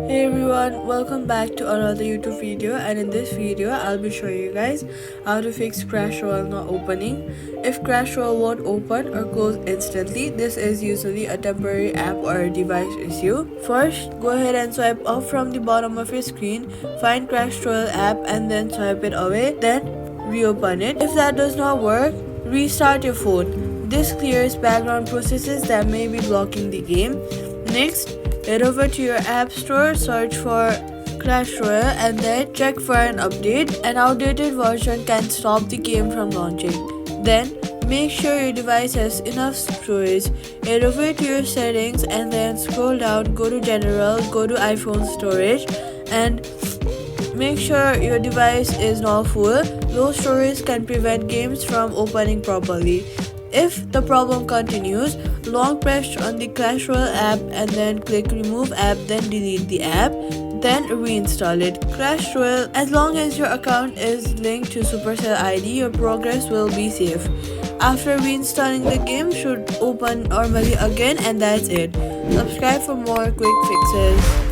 Hey everyone, welcome back to another YouTube video, and in this video I'll be showing you guys how to fix Clash Royale not opening. If Clash Royale won't open or close instantly, this is usually a temporary app or a device issue. First, go ahead and swipe up from the bottom of your screen, find Clash Royale app and then swipe it away, then reopen it. If that does not work, restart your phone. This clears background processes that may be blocking the game. Next, head over to your app store, search for Clash Royale and then check for an update. An outdated version can stop the game from launching. Then, make sure your device has enough storage. Head over to your settings and then scroll down, go to General, go to iPhone storage and make sure your device is not full. Low storage can prevent games from opening properly. If the problem continues, long press on the Clash Royale app and then click remove app, then delete the app, then reinstall it. Clash Royale, as long as your account is linked to Supercell ID, your progress will be safe. After reinstalling, the game should open normally again, and that's it. Subscribe for more quick fixes.